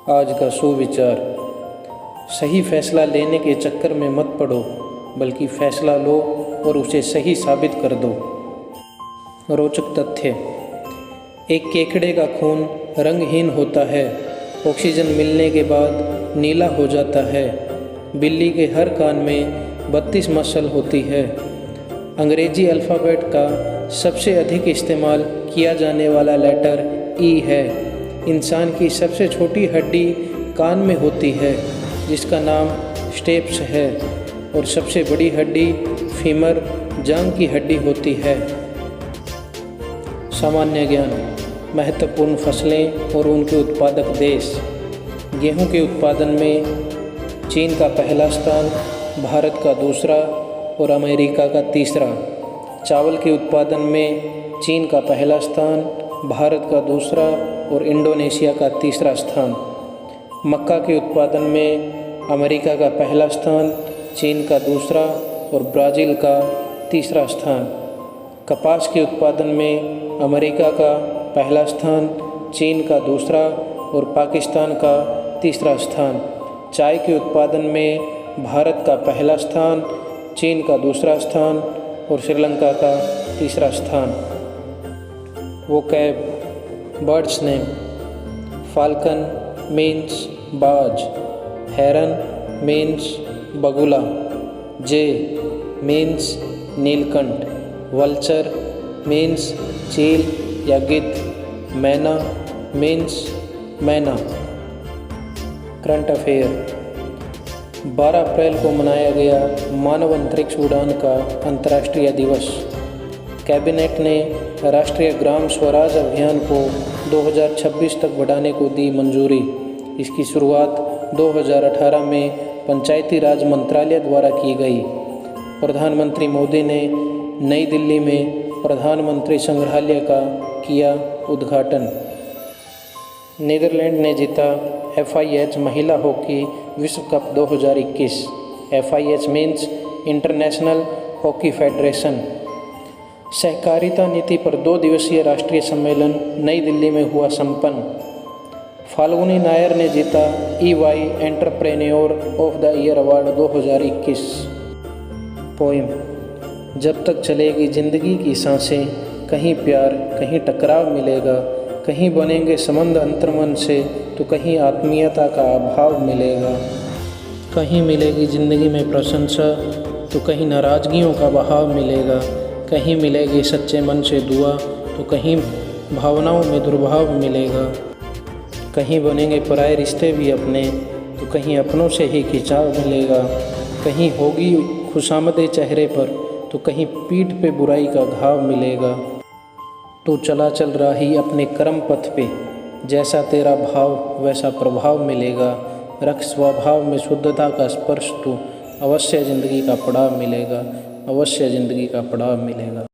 आज का सुविचार। सही फैसला लेने के चक्कर में मत पड़ो, बल्कि फैसला लो और उसे सही साबित कर दो। रोचक तथ्य। एक केकड़े का खून रंगहीन होता है, ऑक्सीजन मिलने के बाद नीला हो जाता है। बिल्ली के हर कान में 32 मसल होती है। अंग्रेजी अल्फ़ाबेट का सबसे अधिक इस्तेमाल किया जाने वाला लेटर ई है। इंसान की सबसे छोटी हड्डी कान में होती है, जिसका नाम स्टेप्स है, और सबसे बड़ी हड्डी फीमर जांघ की हड्डी होती है। सामान्य ज्ञान। महत्वपूर्ण फसलें और उनके उत्पादक देश। गेहूं के उत्पादन में चीन का पहला स्थान, भारत का दूसरा और अमेरिका का तीसरा। चावल के उत्पादन में चीन का पहला स्थान, भारत का दूसरा और इंडोनेशिया का तीसरा स्थान। मक्का के उत्पादन में अमेरिका का पहला स्थान, चीन का दूसरा और ब्राज़ील का तीसरा स्थान। कपास के उत्पादन में अमेरिका का पहला स्थान, चीन का दूसरा और पाकिस्तान का तीसरा स्थान। चाय के उत्पादन में भारत का पहला स्थान, चीन का दूसरा स्थान और श्रीलंका का तीसरा स्थान। Vocab. Birds name. Falcon means बाज, हेरन मीन्स बगुला, जे मीन्स नीलकंठ, वल्चर मीन्स चील या गिद्ध, मैना मीन्स मैना। Current affair. 12 अप्रैल को मनाया गया मानव अंतरिक्ष उड़ान का अंतर्राष्ट्रीय दिवस। कैबिनेट ने राष्ट्रीय ग्राम स्वराज अभियान को 2026 तक बढ़ाने को दी मंजूरी। इसकी शुरुआत 2018 में पंचायती राज मंत्रालय द्वारा की गई। प्रधानमंत्री मोदी ने नई दिल्ली में प्रधानमंत्री संग्रहालय का किया उद्घाटन। नीदरलैंड ने जीता FIH महिला हॉकी विश्व cup 2021। FIH means international hockey federation. सहकारिता नीति पर 2 दिवसीय राष्ट्रीय सम्मेलन नई दिल्ली में हुआ संपन्न। फाल्गुनी नायर ने जीता EY entrepreneur of the year award 2021। Poem. जब तक चलेगी ज़िंदगी की सांसें, कहीं प्यार कहीं टकराव मिलेगा, कहीं बनेंगे संबंध अंतर्मन से तो कहीं आत्मीयता का अभाव मिलेगा। कहीं मिलेगी ज़िंदगी में प्रशंसा तो कहीं नाराज़गियों का बहाव मिलेगा। कहीं मिलेगी सच्चे मन से दुआ तो कहीं भावनाओं में दुर्भाव मिलेगा। कहीं बनेंगे पराए रिश्ते भी अपने तो कहीं अपनों से ही खिंचाव मिलेगा। कहीं होगी खुशामदें चेहरे पर तो कहीं पीठ पे बुराई का घाव मिलेगा। तू चला चल राही अपने कर्म पथ पे, जैसा तेरा भाव वैसा प्रभाव मिलेगा। रख स्वभाव में शुद्धता का स्पर्श, तो अवश्य ज़िंदगी का पड़ाव मिलेगा, अवश्य ज़िंदगी का पड़ाव मिलेगा।